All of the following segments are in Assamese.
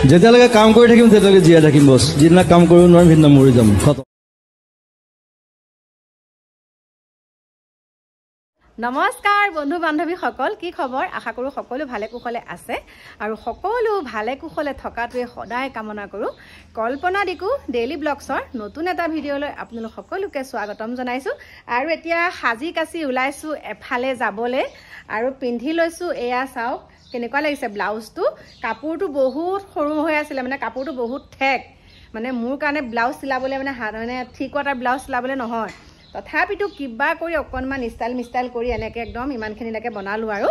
যেতিয়ালৈকে কাম কৰি থাকিম তেতিয়ালৈকে জীয়াই থাকিম বছ। যিদিনা কাম কৰিব নোৱাৰিম সেইদিনা মৰি যাম। নমস্কাৰ বন্ধু বান্ধৱীসকল, কি খবৰ? আশা কৰোঁ সকলো ভালে কুশলে আছে আৰু সকলো ভালে কুশলে থকাটোৱে সদায় কামনা কৰোঁ। কল্পনা দিকু ডেইলি ব্লগছৰ নতুন এটা ভিডিঅ'লৈ আপোনালোক সকলোকে স্বাগতম জনাইছোঁ। আৰু এতিয়া সাজি কাচি ওলাইছোঁ এফালে যাবলৈ আৰু পিন্ধি লৈছোঁ। এয়া চাওক কেনেকুৱা লাগিছে ব্লাউজটো। কাপোৰটো বহুত সৰু হৈ আছিলে, মানে কাপোৰটো বহুত ঠেক, মানে মোৰ কাৰণে ব্লাউজ চিলাবলৈ মানে ঠিক এটা ব্লাউজ চিলাবলৈ নহয়। তথাপিতো কিবা কৰি অকণমান ষ্টাইল কৰি এনেকৈ একদম ইমানখিনিলৈকে বনালোঁ। আৰু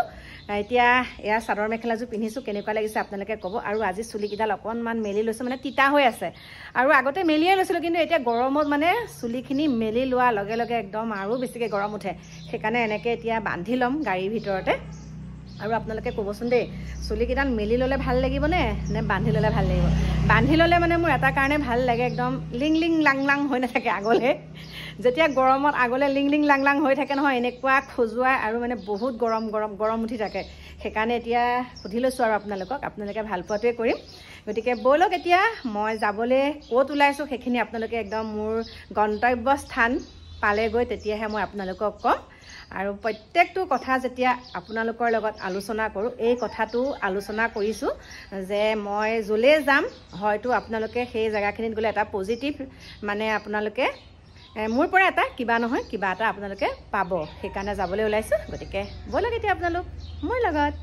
এতিয়া এয়া চাদৰ মেখেলাযোৰ পিন্ধিছোঁ, কেনেকুৱা লাগিছে আপোনালোকে ক'ব। আৰু আজি চুলিকেইডাল অকণমান মেলি লৈছোঁ, মানে তিতা হৈ আছে। আৰু আগতে মেলিয়ে লৈছিলোঁ, কিন্তু এতিয়া গৰমত মানে চুলিখিনি মেলি লোৱাৰ লগে লগে একদম আৰু বেছিকৈ গৰম উঠে। সেইকাৰণে এনেকৈ এতিয়া বান্ধি ল'ম গাড়ীৰ ভিতৰতে। আৰু আপোনালোকে ক'বচোন দেই, চুলিকেইডাল মেলি ল'লে ভাল লাগিবনে নে বান্ধি ল'লে ভাল লাগিব? বান্ধি ল'লে মানে মোৰ এটা কাৰণে ভাল লাগে, একদম লিং লিং লাং লাং হৈ নাথাকে আগলৈ। যেতিয়া গৰমত আগলৈ লিং লিং লাং লাং হৈ থাকে নহয়, এনেকুৱা খজুৱাই আৰু মানে বহুত গৰম উঠি থাকে। সেইকাৰণে এতিয়া সুধি লৈছোঁ আৰু আপোনালোকে ভাল পোৱাটোৱে কৰিম। গতিকে ব'লক এতিয়া মই যাবলৈ ক'ত ওলাইছোঁ সেইখিনি আপোনালোকে একদম মোৰ গন্তব্যস্থান পালেগৈ তেতিয়াহে মই আপোনালোকক ক'ম। আৰু প্ৰত্যেকটো কথা যেতিয়া আপোনালোকৰ লগত আলোচনা কৰোঁ, এই কথাটো আলোচনা কৰিছোঁ যে মই য'লৈ যাম হয়তো আপোনালোকে সেই জেগাখিনিত গ'লে এটা পজিটিভ মানে আপোনালোকে মোৰ পৰা এটা কিবা নহয় কিবা এটা আপোনালোকে পাব। সেইকাৰণে যাবলৈ ওলাইছোঁ। গতিকে ব'লক এতিয়া আপোনালোক মোৰ লগত।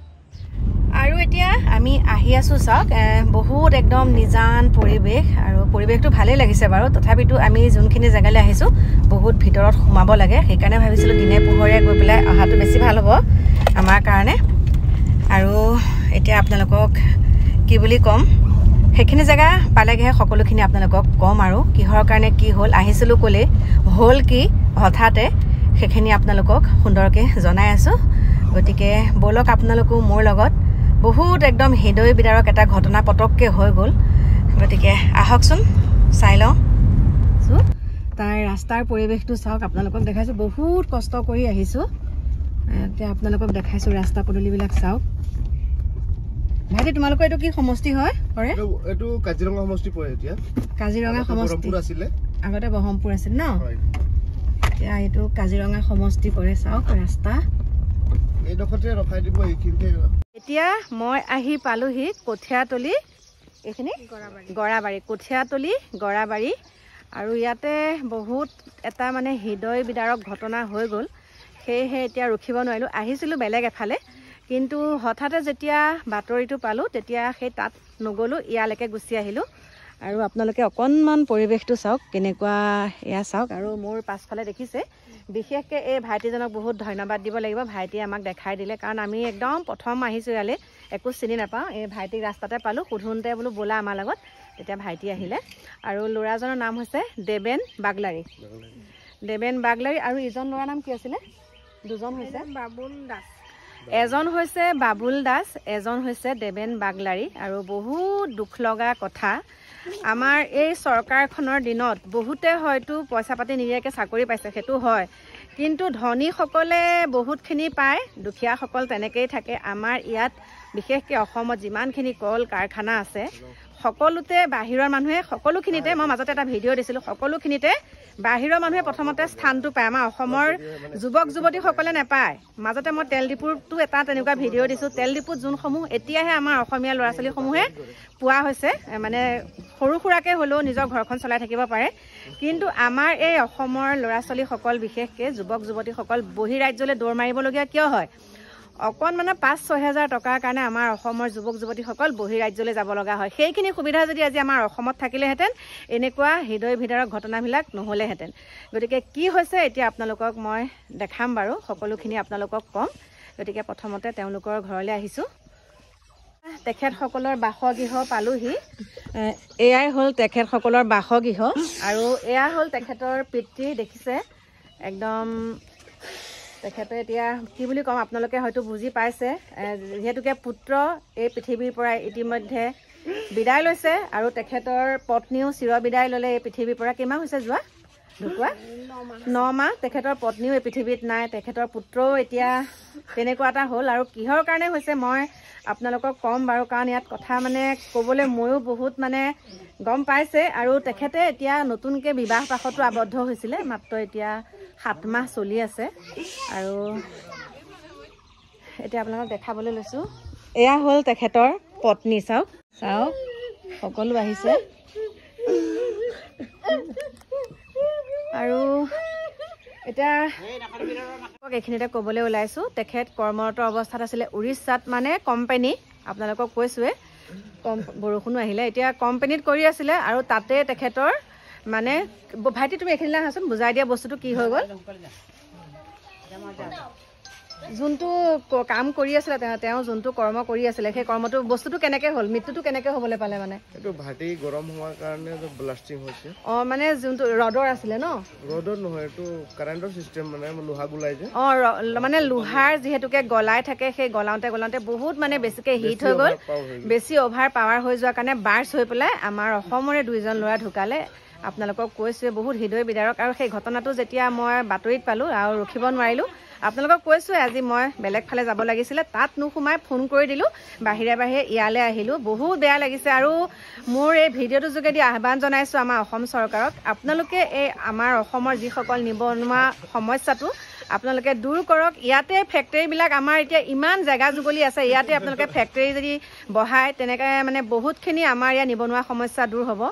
আৰু এতিয়া আমি আহি আছোঁ চাওক, বহুত একদম নিজান পৰিৱেশ, আৰু পৰিৱেশটো ভালেই লাগিছে বাৰু। তথাপিতো আমি যোনখিনি জেগালৈ আহিছোঁ বহুত ভিতৰত সোমাব লাগে। সেইকাৰণে ভাবিছিলোঁ দিনে পোহৰে গৈ পেলাই অহাটো বেছি ভাল হ'ব আমাৰ কাৰণে। আৰু এতিয়া আপোনালোকক কি বুলি ক'ম, সেইখিনি জেগা পালেগৈহে সকলোখিনি আপোনালোকক ক'ম। আৰু কিহৰ কাৰণে কি হ'ল, আহিছিলোঁ ক'লে হ'ল কি হঠাতে, সেইখিনি আপোনালোকক সুন্দৰকৈ জনাই আছোঁ। গতিকে ব'লক আপোনালোকো মোৰ লগত। বহুত একদম হৃদয় বিদাৰক এটা ঘটনা পটককৈ হৈ গ'ল। গতিকে আহকচোন চাই লওঁ। তাৰ ৰাস্তাৰ পৰিৱেশটো চাওক, আপোনালোকক দেখাইছোঁ। বহুত কষ্ট কৰি আহিছোঁ, এতিয়া আপোনালোকক দেখাইছোঁ ৰাস্তা পদূলিবিলাক চাওক। ভাইটি তোমালোকৰ এইটো কি সমষ্টি হয়? এইটো কাজিৰঙা সমষ্টি পৰে। এতিয়া কাজিৰঙা সমষ্টি আছিলে, আগতে ব্ৰহ্মপুৰ আছিল ন? এতিয়া এইটো কাজিৰঙা সমষ্টি পৰে। চাওক ৰাস্তা এইডোখৰতে ৰখাই দিব এইখিনিতে। এতিয়া মই আহি পালোহি কঠীয়াতলি, এইখিনি গৰাবাৰী, কঠীয়াতলি গৰাবাৰী। আৰু ইয়াতে বহুত এটা মানে হৃদয় বিদাৰক ঘটনা হৈ গ'ল। সেয়েহে এতিয়া ৰখিব নোৱাৰিলোঁ, আহিছিলোঁ বেলেগ এফালে। কিন্তু হঠাতে যেতিয়া বাতৰিটো পালোঁ তেতিয়া সেই তাত নগ'লোঁ, ইয়ালৈকে গুচি আহিলোঁ। আৰু আপোনালোকে অকণমান পৰিৱেশটো চাওক কেনেকুৱা, এয়া চাওক। আৰু মোৰ পাছফালে দেখিছে, বিশেষকৈ এই ভাইটিজনক বহুত ধন্যবাদ দিব লাগিব। ভাইটিয়ে আমাক দেখাই দিলে, কাৰণ আমি একদম প্ৰথম আহিছোঁ ইয়ালৈ, একো চিনি নাপাওঁ। এই ভাইটিক ৰাস্তাতে পালোঁ, সুধোঁতে বোলো ব'লা আমাৰ লগত, তেতিয়া ভাইটি আহিলে। আৰু ল'ৰাজনৰ নাম হৈছে দেবেন বাগলাৰী। দেবেন বাগলাৰী। আৰু ইজন ল'ৰাৰ নাম কি আছিলে? দুজন হৈছে বাবুল দাস। এজন হৈছে বাবুল দাস, এজন হৈছে দেবেন বাগলাৰী। আৰু বহুত দুখ লগা কথা, আমাৰ এই চৰকাৰখনৰ দিনত বহুতে হয়তো পইচা পাতি নিদিয়াকৈ চাকৰি পাইছে, সেইটো হয়। কিন্তু ধনীসকলে বহুতখিনি পায়, দুখীয়াসকল তেনেকৈয়ে থাকে। আমাৰ ইয়াত বিশেষকৈ অসমত যিমানখিনি কল কাৰখানা আছে সকলোতে বাহিৰৰ মানুহে, সকলোখিনিতে, মই মাজতে এটা ভিডিঅ' দিছিলোঁ, সকলোখিনিতে বাহিৰৰ মানুহে প্ৰথমতে স্থানটো পায়, আমাৰ অসমৰ যুৱক যুৱতীসকলে নাপায়। মাজতে মই তেল ডিপুটো এটা তেনেকুৱা ভিডিঅ' দিছোঁ। তেল ডিপুত যোনসমূহ এতিয়াহে আমাৰ অসমীয়া ল'ৰা ছোৱালীসমূহে পোৱা হৈছে, মানে সৰু সুৰাকৈ হ'লেও নিজৰ ঘৰখন চলাই থাকিব পাৰে। কিন্তু আমাৰ এই অসমৰ ল'ৰা ছোৱালীসকল, বিশেষকৈ যুৱক যুৱতীসকল বহিৰাজ্যলৈ দৌৰ মাৰিবলগীয়া কিয় হয়? অকণমানে 5-6 হাজাৰ টকাৰ কাৰণে আমাৰ অসমৰ যুৱক যুৱতীসকল বহিৰাজ্যলৈ যাব লগা হয়। সেইখিনি সুবিধা যদি আজি আমাৰ অসমত থাকিলেহেঁতেন এনেকুৱা হৃদয় বিদাৰক ঘটনাবিলাক নহ'লেহেঁতেন। গতিকে কি হৈছে এতিয়া আপোনালোকক মই দেখাম বাৰু, সকলোখিনি আপোনালোকক ক'ম। গতিকে প্ৰথমতে তেওঁলোকৰ ঘৰলৈ আহিছোঁ। তেখেতসকলৰ বাসগৃহ পালোহি। এয়াই হ'ল তেখেতসকলৰ বাসগৃহ। আৰু এয়া হ'ল তেখেতৰ পিতৃ, দেখিছে একদম। তেখেতে এতিয়া কি বুলি ক'ম, আপোনালোকে হয়তো বুজি পাইছে, যিহেতুকে পুত্ৰ এই পৃথিৱীৰ পৰা ইতিমধ্যে বিদায় লৈছে। আৰু তেখেতৰ পত্নীও চিৰ বিদায় ল'লে এই পৃথিৱীৰ পৰা। কিমান হৈছে যোৱা? ঢুকুৱা 9 মাহ তেখেতৰ পত্নীও এই পৃথিৱীত নাই তেখেতৰ পুত্ৰও এতিয়া তেনেকুৱা এটা হ'ল আৰু কিহৰ কাৰণে হৈছে মই আপোনালোকক ক'ম বাৰু কাৰণ ইয়াত কথা মানে ক'বলৈ ময়ো বহুত মানে গম পাইছে আৰু তেখেতে এতিয়া নতুনকৈ বিবাহ পাশতো আবদ্ধ হৈছিলে মাত্ৰ এতিয়া 7 মাহ চলি আছে আৰু এতিয়া আপোনালোকক দেখাবলৈ লৈছোঁ এয়া হ'ল তেখেতৰ পত্নী চাওক সকলো আহিছে আৰু এতিয়া এইখিনিতে ক'বলৈ ওলাইছোঁ তেখেত কৰ্মৰত অৱস্থাত আছিলে উৰিষ্যাত মানে কোম্পানী আপোনালোকক কৈছোঁৱে বৰষুণো আহিলে এতিয়া কোম্পানীত কৰি আছিলে আৰু তাতে তেখেতৰ মানে ভাইটি তুমি এইখিনিলৈ আহাচোন বুজাই দিয়া বস্তুটো কি হৈ গ'ল যোনটো কাম কৰি আছিলে তেওঁ যোনটো কৰ্ম কৰি আছিলে সেই কৰ্মটো বস্তুটো কেনেকৈ হ'ল মৃত্যুটো কেনেকৈ হ'বলৈ পালে মানে এইটো ভাটি গৰম হোৱাৰ কাৰণে ব্লাষ্টিং হৈছে মানে যোনটো ৰডৰ আছিলে ন ৰডৰ নহয় এইটো কাৰেণ্টৰ চিষ্টেম মানে লোহা গুলাই যে মানে লোহাৰ যিহেতুকে গলাই থাকে সেই গলাওঁতে বহুত মানে বেছিকৈ হিট হৈ গ'ল বেছি অভাৰ পাৱাৰ হৈ যোৱাৰ কাৰণে বাৰ্ষ্ট হৈ পেলাই আমাৰ অসমৰে 2জন ল'ৰা ঢুকালে আপোনালোকক কৈছোঁৱে বহুত হৃদয় বিদাৰক আৰু সেই ঘটনাটো যেতিয়া মই বাতৰিত পালোঁ আৰু ৰখিব নোৱাৰিলোঁ আপোনালোকক কৈছোঁৱে আজি মই বেলেগ ফালে যাব লাগিছিলে তাত নোসোমাই ফোন কৰি দিলোঁ বাহিৰে ইয়ালৈ আহিলোঁ বহুত বেয়া লাগিছে আৰু মোৰ এই ভিডিঅ'টোৰ যোগেদি আহ্বান জনাইছোঁ আমাৰ অসম চৰকাৰক আপোনালোকে এই আমাৰ অসমৰ যিসকল নিবনুৱা সমস্যাটো আপোনালোকে দূৰ কৰক ইয়াতে ফেক্টৰীবিলাক আমাৰ এতিয়া ইমান জেগা যুগলি আছে ইয়াতে আপোনালোকে ফেক্টৰী যদি বহায় তেনেকৈ মানে বহুতখিনি আমাৰ ইয়াত নিবনুৱা সমস্যা দূৰ হ'ব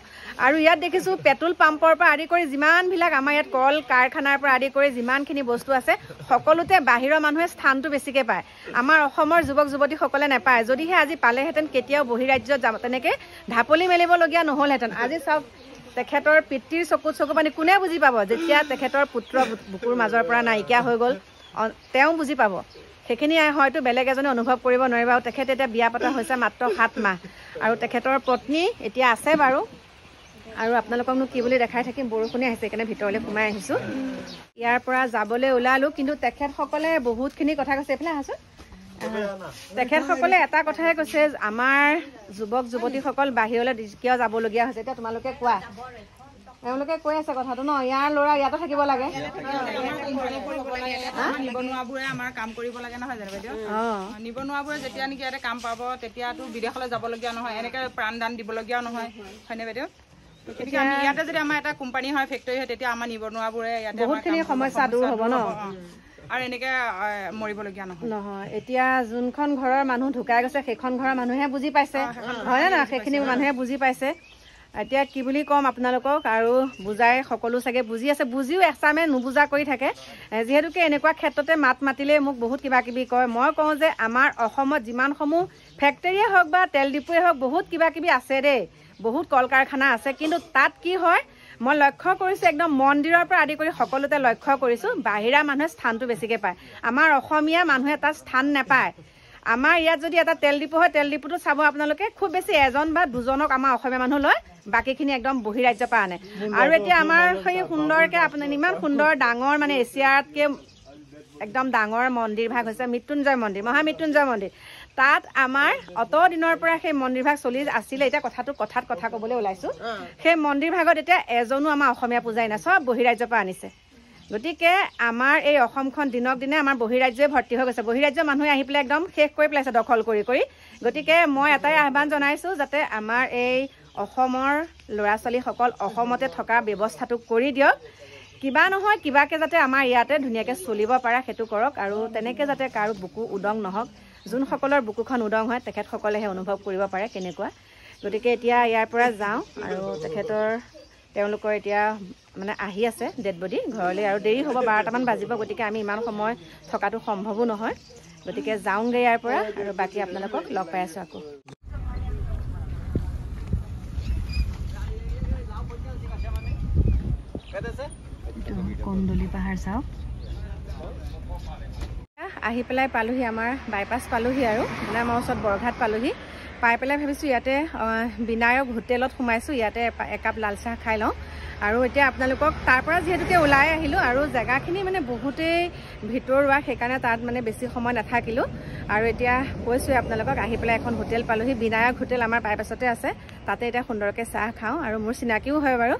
আৰু ইয়াত দেখিছোঁ পেট্ৰল পাম্পৰ পৰা আদি কৰি যিমানবিলাক আমাৰ ইয়াত কল কাৰখানাৰ পৰা আদি কৰি যিমানখিনি বস্তু আছে সকলোতে বাহিৰৰ মানুহে স্থানটো বেছিকৈ পায় আমাৰ অসমৰ যুৱক যুৱতীসকলে নাপায় যদিহে আজি পালেহেঁতেন কেতিয়াও বহিৰাজ্যত যাব তেনেকৈ ঢাপলি মেলিবলগীয়া নহ'লহেঁতেন আজি চাওক তেখেতৰ পিতৃৰ চকু পানী কোনে বুজি পাব যেতিয়া তেখেতৰ পুত্ৰ বুকুৰ মাজৰ পৰা নাইকিয়া হৈ গ'ল তেওঁ বুজি পাব সেইখিনি হয়তো বেলেগ এজনে অনুভৱ কৰিব নোৱাৰিব আৰু তেখেতে এতিয়া বিয়া পতা হৈছে মাত্ৰ 7 মাহ আৰু তেখেতৰ পত্নী এতিয়া আছে বাৰু আৰু আপোনালোককনো কি বুলি দেখাই থাকিম বৰষুণে আহিছে সেইকাৰণে ভিতৰলৈ সোমাই আহিছোঁ ইয়াৰ পৰা যাবলৈ ওলালোঁ কিন্তু তেখেতসকলে বহুতখিনি কথা কৈছে এইফালে আহাচোন তেখেতসকলে এটা কথাই কৈছে আমাৰ যুৱক যুৱতীসকল বাহিৰলৈ কিয় যাবলগীয়া হৈছে এতিয়া তোমালোকে কোৱা তেওঁলোকে কৈ আছে কথাটো ন ইয়াৰ ল'ৰা ইয়াতে থাকিব লাগে নিবনুৱাবোৰে আমাৰ কাম কৰিব লাগে নহয় জানো বাইদেউ নিবনুৱাবোৰে যেতিয়া নেকি ইয়াতে কাম পাব তেতিয়াতো বিদেশলৈ যাবলগীয়া নহয় এনেকৈ প্ৰাণদান দিবলগীয়াও নহয় হয়নে বাইদেউ গতিকে আমি ইয়াতে যদি আমাৰ এটা কোম্পানী হয় ফেক্টৰী হয় তেতিয়া আমাৰ নিবনুৱাবোৰে ইয়াতে বহুতখিনি সমস্যা দূৰ হ'ব ন আৰু এনেকৈ মৰিবলগীয়া নহয় এতিয়া যোনখন ঘৰৰ মানুহ ঢুকাই গৈছে সেইখন ঘৰৰ মানুহে বুজি পাইছে হয়নে না সেইখিনি মানুহে বুজি পাইছে এতিয়া কি বুলি ক'ম আপোনালোকক আৰু বুজাই সকলো চাগে বুজি আছে বুজিও এচামে নুবুজা কৰি থাকে যিহেতুকে এনেকুৱা ক্ষেত্ৰতে মাত মাতিলে মোক বহুত কিবা কিবি কয় মই কওঁ যে আমাৰ অসমত যিমানসমূহ ফেক্টৰীয়ে হওক বা তেল ডিপুৱে হওক বহুত কিবা কিবি আছে দেই বহুত কল কাৰখানা আছে কিন্তু তাত কি হয় মই লক্ষ্য কৰিছোঁ একদম মন্দিৰৰ পৰা আদি কৰি সকলোতে লক্ষ্য কৰিছোঁ বাহিৰা মানুহে স্থানটো বেছিকৈ পায় আমাৰ অসমীয়া মানুহে তাত স্থান নাপায় আমাৰ ইয়াত যদি এটা তেল ডিপু হয় তেল ডিপুটো চাব আপোনালোকে খুব বেছি 1 বা 2জনক আমাৰ অসমীয়া মানুহ লয় বাকীখিনি একদম বহিৰাজ্যৰ পৰা আনে আৰু এতিয়া আমাৰ সেই সুন্দৰকৈ আপোনাৰ ইমান সুন্দৰ ডাঙৰ মানে এছিয়াতকৈ একদম ডাঙৰ মন্দিৰ ভাগ হৈছে মৃত্যুঞ্জয় মন্দিৰ মহামৃত্যুঞ্জয় মন্দিৰ তাত আমাৰ অত দিনৰ পৰা সেই মন্দিৰ ভাগ চলি আছিলে এতিয়া কথা ক'বলৈ ওলাইছোঁ সেই মন্দিৰ ভাগত এতিয়া এজনো আমাৰ অসমীয়া পূজাই নাই চব বহিৰাজ্যৰ পৰা আনিছে গতিকে আমাৰ এই অসমখন দিনক দিনে আমাৰ বহিৰাজ্যই ভৰ্তি হৈ গৈছে বহিৰাজ্যৰ মানুহে আহি পেলাই একদম শেষ কৰি পেলাইছে দখল কৰি গতিকে মই এটাই আহ্বান জনাইছোঁ যাতে আমাৰ এই অসমৰ ল'ৰা ছোৱালীসকল অসমতে থকাৰ ব্যৱস্থাটো কৰি দিয়ক কিবা নহয় কিবাকৈ যাতে আমাৰ ইয়াতে ধুনীয়াকৈ চলিব পাৰে সেইটো কৰক আৰু তেনেকৈ যাতে কাৰো বুকু উদং নহওক যোনসকলৰ বুকুখন উদং হয় তেখেতসকলেহে অনুভৱ কৰিব পাৰে কেনেকুৱা গতিকে এতিয়া ইয়াৰ পৰা যাওঁ আৰু তেওঁলোকৰ এতিয়া মানে আহি আছে ডেড বডি ঘৰলৈ আৰু দেৰি হ'ব 12টামান বাজিব গতিকে আমি ইমান সময় থকাটো সম্ভৱো নহয় গতিকে যাওঁগৈ ইয়াৰ পৰা আৰু বাকী আপোনালোকক লগ পাই আছোঁ আকৌ কন্দলি পাহাৰ চাওক আহি পেলাই পালোহি আমাৰ বাইপাছ পালোহি আৰু মানে আমাৰ ওচৰত বৰঘাট পালোহি পাই পেলাই ভাবিছোঁ ইয়াতে বিনায়ক হোটেলত সোমাইছোঁ ইয়াতে একাপ লাল চাহ খাই লওঁ আৰু এতিয়া আপোনালোকক তাৰ পৰা যিহেতুকে ওলাই আহিলোঁ আৰু জেগাখিনি মানে বহুতেই ভিতৰুৱা সেইকাৰণে তাত মানে বেছি সময় নাথাকিলোঁ আৰু এতিয়া কৈছোঁৱে আপোনালোকক আহি পেলাই এখন হোটেল পালোহি বিনায়ক হোটেল আমাৰ বাইপাছতে আছে তাতে এতিয়া সুন্দৰকৈ চাহ খাওঁ আৰু মোৰ চিনাকিও হয় বাৰু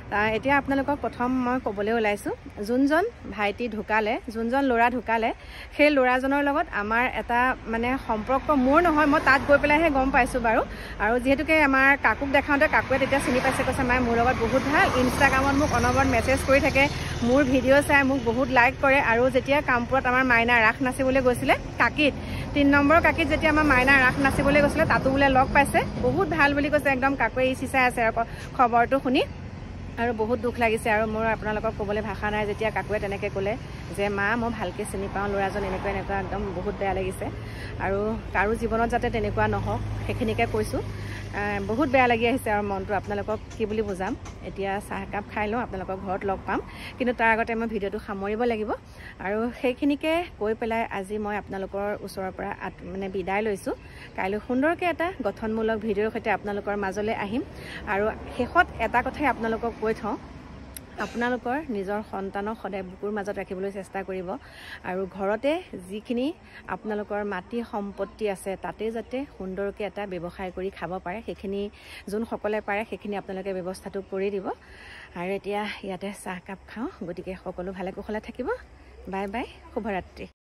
এতিয়া আপোনালোকক প্ৰথম মই ক'বলৈ ওলাইছোঁ যোনজন ভাইটি ঢুকালে, যোনজন ল'ৰা ঢুকালে, সেই ল'ৰাজনৰ লগত আমাৰ এটা মানে সম্পৰ্ক মোৰ নহয়, মই তাত গৈ পেলাইহে গম পাইছোঁ বাৰু। আৰু যিহেতুকে আমাৰ কাকুক দেখাওঁতে কাকুৱে তেতিয়া চিনি পাইছে, কৈছে মায়ে মোৰ লগত বহুত ভাল, ইনষ্টাগ্ৰামত মোক অনবৰত মেছেজ কৰি থাকে, মোৰ ভিডিঅ' চাই মোক বহুত লাইক কৰে। আৰু যেতিয়া কামপুৰত আমাৰ মাইনা ৰাস নাচিবলৈ গৈছিলে কাকিত, 3 নম্বৰ কাকিত যেতিয়া আমাৰ মাইনা ৰাস নাচিবলৈ গৈছিলে তাতো বোলে লগ পাইছে, বহুত ভাল বুলি কৈছে একদম। কাকুৱে ই চিচাই আছে আৰু খবৰটো শুনি, আৰু বহুত দুখ লাগিছে। আৰু মোৰ আপোনালোকক ক'বলৈ ভাষা নাই যেতিয়া কাকুৱে তেনেকৈ ক'লে যে মা মই ভালকৈ চিনি পাওঁ ল'ৰাজন এনেকুৱা এনেকুৱা, একদম বহুত বেয়া লাগিছে। আৰু কাৰো জীৱনত যাতে তেনেকুৱা নহওক সেইখিনিকে কৈছোঁ। বহুত বেয়া লাগি আহিছে আৰু মনটো, আপোনালোকক কি বুলি বুজাম। এতিয়া চাহ একাপ খাই লওঁ, আপোনালোকক ঘৰত লগ পাম, কিন্তু তাৰ আগতে মই ভিডিঅ'টো সামৰিব লাগিব। আৰু সেইখিনিকে কৈ পেলাই আজি মই আপোনালোকৰ ওচৰৰ পৰা মানে বিদায় লৈছোঁ। কাইলৈ সুন্দৰকৈ এটা গঠনমূলক ভিডিঅ'ৰ সৈতে আপোনালোকৰ মাজলৈ আহিম। আৰু শেষত এটা কথাই আপোনালোকক কৈ থওঁ, আপোনালোকৰ নিজৰ সন্তানক সদায় বুকুৰ মাজত ৰাখিবলৈ চেষ্টা কৰিব। আৰু ঘৰতে যিখিনি আপোনালোকৰ মাটি সম্পত্তি আছে তাতে যাতে সুন্দৰকৈ এটা ব্যৱসায় কৰি খাব পাৰে, সেইখিনি যোনসকলে পাৰে সেইখিনি আপোনালোকে ব্যৱস্থাটো কৰি দিব। আৰু এতিয়া ইয়াতে চাহকাপ খাওঁ, গতিকে সকলো ভালে কুশলে থাকিব। বাই বাই, শুভৰাত্ৰি।